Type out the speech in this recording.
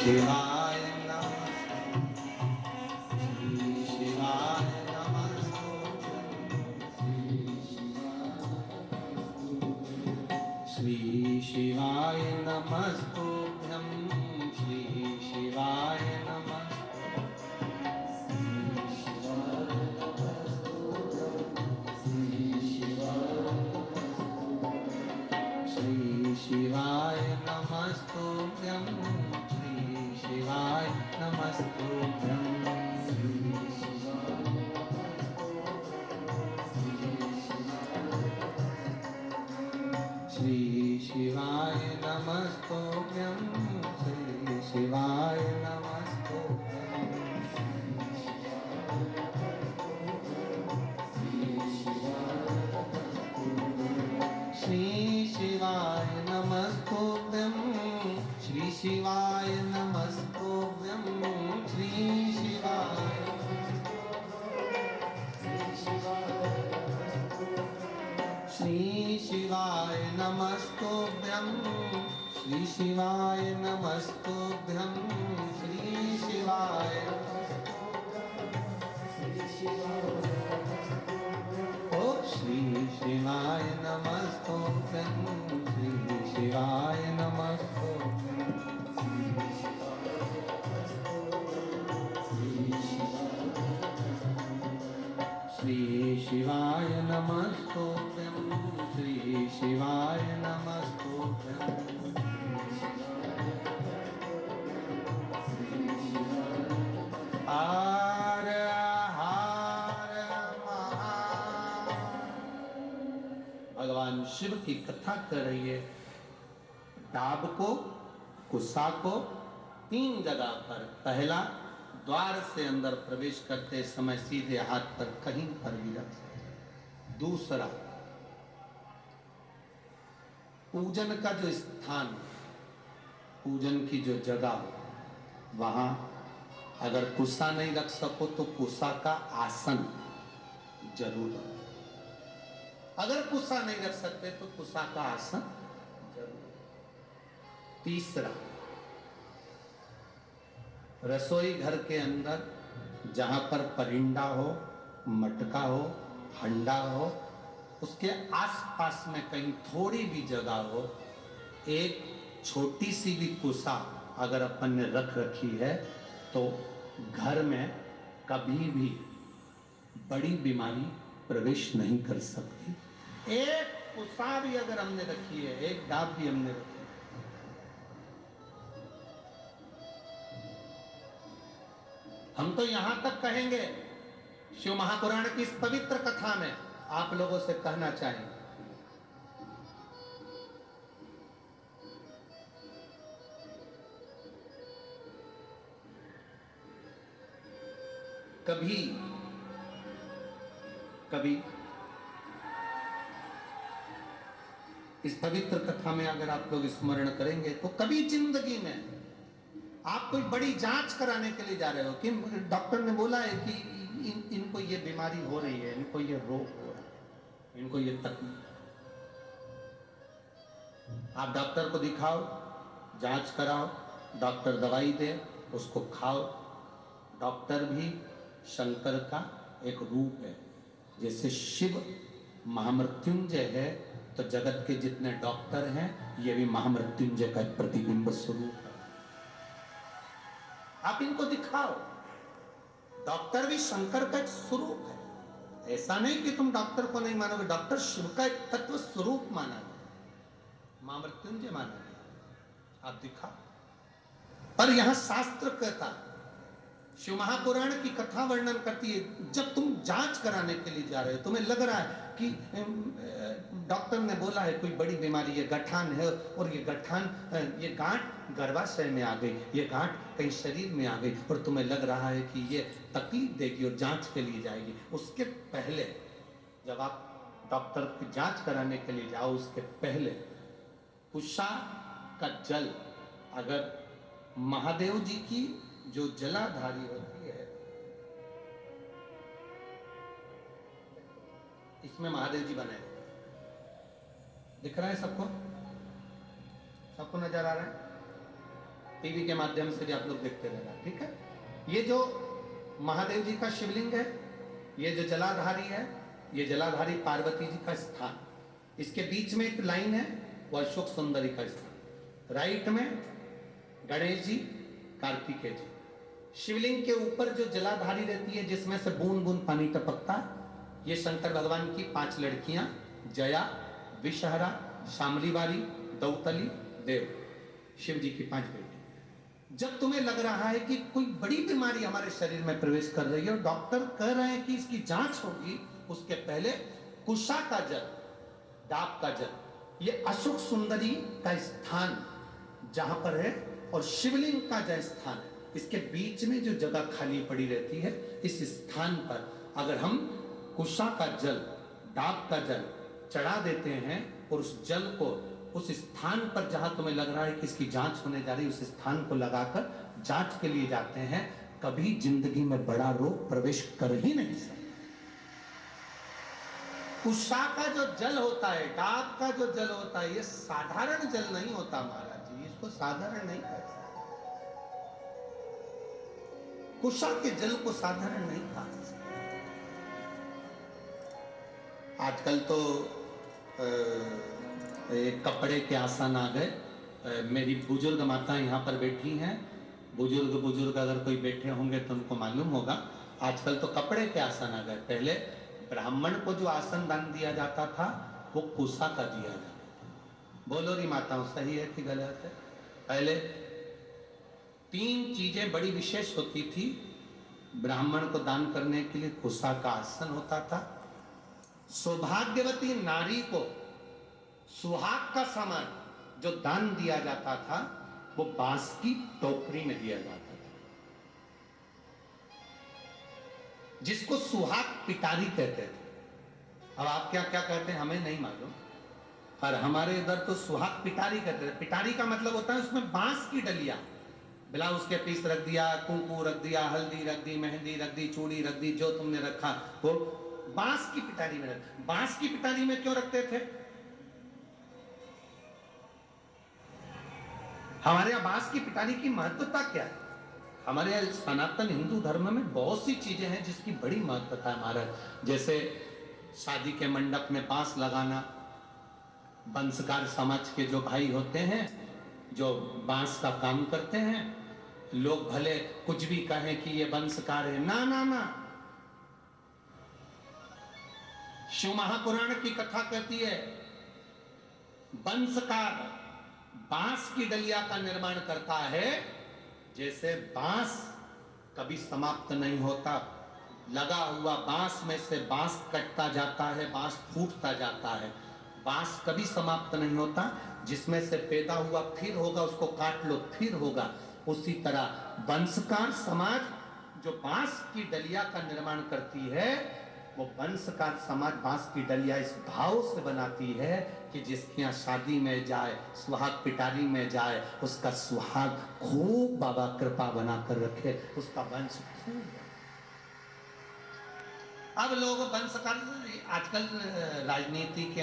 शिवाय नमः। शिवाय श्री शिवाय नमस्तुभ्यं श्री शिवाय नमः। श्री शिवाय नमस्तुभ्यं श्री शिवाय नमस्तुभ्यं। श्री शिवाय नमस्तुभ्यं श्री शिवाय नमस्तुभ्यं। श्री शिवाय नमस्तुभ्यं श्री शिवाय नमस्तुभ्यं। श्री शिवाय श्री शिवाय नमस्तुभ्यं श्री शिवाय नमस्तुभ्यं। श्री शिवाय ओ श्री शिवाय नमस्तुभ्यं श्री शिवाय नमस्तुभ्यं। श्री शिवाय नमस्तुभ्यं श्री शिवाय नमस्तुभ्यं। हर हर महादेव। भगवान शिव की कथा कर रही है। डाब को, कुसा को 3 जगह पर, पहला द्वार से अंदर प्रवेश करते समय सीधे हाथ पर कहीं पर भी रख सकते। दूसरा, पूजन का जो स्थान, पूजन की जो जगह हो, वहां अगर कुसा नहीं रख सको तो कुसा का आसन जरूर रखो। अगर कुसा नहीं रख सकते तो कुसा का आसन जरूर। तीसरा, रसोई घर के अंदर जहां पर परिंदा हो, मटका हो, हंडा हो, उसके आसपास में कहीं थोड़ी भी जगह हो, एक छोटी सी भी कुसा अगर अपन ने रख रखी है तो घर में कभी भी बड़ी बीमारी प्रवेश नहीं कर सकती। एक कुसा भी अगर हमने रखी है, एक डाब भी हमने रखी है, हम तो यहां तक कहेंगे, शिव महापुराण की इस पवित्र कथा में आप लोगों से कहना चाहेंगे, कभी कभी इस पवित्र कथा में अगर आप लोग स्मरण करेंगे तो कभी जिंदगी में आप कोई बड़ी जांच कराने के लिए जा रहे हो कि डॉक्टर ने बोला है कि इनको ये बीमारी हो रही है, इनको ये रोग हो रहा है, इनको ये तकलीफ। आप डॉक्टर को दिखाओ, जांच कराओ, डॉक्टर दवाई दे, उसको खाओ। डॉक्टर भी शंकर का एक रूप है। जैसे शिव महामृत्युंजय है तो जगत के जितने डॉक्टर हैं ये भी महामृत्युंजय का एक प्रतिबिंब स्वरूप है। आप इनको दिखाओ। डॉक्टर भी शंकर का एक स्वरूप है। ऐसा नहीं कि तुम डॉक्टर को नहीं मानोगे, डॉक्टर शिव का एक तत्व स्वरूप माना गया, महामृत्युंजय माना गया। आप दिखाओ। पर यहां शास्त्र कहता, शिव महापुराण की कथा वर्णन करती है, जब तुम जांच कराने के लिए जा रहे हो, तुम्हें लग रहा है कि डॉक्टर ने बोला है कोई बड़ी बीमारी, ये गठान है, और ये गठान, ये गांठ गर्भाशय में आ गई, ये गांठ कहीं शरीर में आ गई, और तुम्हें लग रहा है कि ये तकलीफ देगी और जांच के लिए जाएगी। उसके पहले, जब आप डॉक्टर की जांच कराने के लिए जाओ, उसके पहले कुशा का जल, अगर महादेव जी की जो जलाधारी होती है, इसमें महादेव जी बने, दिख रहा है सबको? सबको नजर आ रहा है? टीवी के माध्यम से भी आप लोग देखते रहना, ठीक है। ये जो महादेव जी का शिवलिंग है, ये जो जलाधारी है, ये जलाधारी पार्वती जी का स्थान। इसके बीच में एक लाइन है, वो अशोक सुंदरी का स्थान। राइट में गणेश जी, कार्तिकेय जी। शिवलिंग के ऊपर जो जलाधारी रहती है, जिसमें से बूंद बूंद पानी टपकता है, ये शंकर भगवान की 5 लड़कियां, जया, विषहरा, शामलीवारी, दौतली, देव, शिव जी की 5 बेटी। जब तुम्हें लग रहा है कि कोई बड़ी बीमारी हमारे शरीर में प्रवेश कर रही है और डॉक्टर कह रहे हैं कि इसकी जांच होगी, उसके पहले कुशा का जल, डाब का जल, ये अशोक सुंदरी का स्थान जहां पर है और शिवलिंग का जो स्थान है, इसके बीच में जो जगह खाली पड़ी रहती है, इस स्थान पर अगर हम कुशा का जल, डाब का जल चढ़ा देते हैं और उस जल को उस स्थान पर जहां तुम्हें लग रहा है कि इसकी जांच होने जा रही है, उस स्थान को लगाकर जांच के लिए जाते हैं, कभी जिंदगी में बड़ा रोग प्रवेश कर ही नहीं सकता। कुशा का जो जल होता है, डाब का जो जल होता है, ये साधारण जल नहीं होता महाराज जी, इसको साधारण नहीं कर सकते। कुशा के जल को साधारण नहीं कहा। आजकल तो कपड़े के आसन आ गए। मेरी बुजुर्ग माता यहाँ पर बैठी हैं, बुजुर्ग अगर कोई बैठे होंगे तो उनको मालूम होगा, आजकल तो कपड़े के आसन आ गए। पहले ब्राह्मण को जो आसन दान दिया जाता था, वो कुशा का दिया जाता था। बोलो री माताओं, सही है कि गलत है? पहले 3 चीजें बड़ी विशेष होती थी ब्राह्मण को दान करने के लिए। कुशा का आसन होता था, सौभाग्यवती नारी को सुहाग का सामान जो दान दिया जाता था, वो बांस की टोकरी में दिया जाता था, जिसको सुहाग पिटारी कहते थे। अब आप क्या क्या कहते हैं हमें नहीं मालूम, पर हमारे इधर तो सुहाग पिटारी कहते थे। पिटारी का मतलब होता है उसमें बांस की डलिया, ब्लाउज के पीस रख दिया, कुंकू रख दिया, हल्दी रख दी, मेहंदी रख दी, चूड़ी रख दी, जो तुमने रखा वो बांस की पिटारी में रख। बांस की पिटारी में क्यों रखते थे? हमारे यहाँ बांस की पिटारी की महत्वता क्या है? हमारे यहाँ सनातन हिंदू धर्म में बहुत सी चीजें हैं जिसकी बड़ी महत्वता है महाराज। जैसे शादी के मंडप में बांस लगाना, वंशकार समाज के जो भाई होते हैं जो बांस का काम करते हैं, लोग भले कुछ भी कहें कि ये वंशकार है, ना ना ना, शिव महापुराण की कथा कहती है वंशकार बांस की डलिया का निर्माण करता है। जैसे बांस कभी समाप्त नहीं होता, लगा हुआ बांस में से बांस कटता जाता है, बांस फूटता जाता है, बांस कभी समाप्त नहीं होता। जिसमें से पैदा हुआ फिर होगा, उसको काट लो फिर होगा। उसी तरह वंशकार समाज जो बांस की डलिया का निर्माण करती है, वो वंशकार समाज बांस की डलिया इस भाव से बनाती है कि जिसके यहाँ शादी में जाए, सुहाग पिटारी में जाए, उसका सुहाग खूब बाबा कृपा बना कर रखे, उसका वंश खूब। अब लोग वंशकार आजकल राजनीति के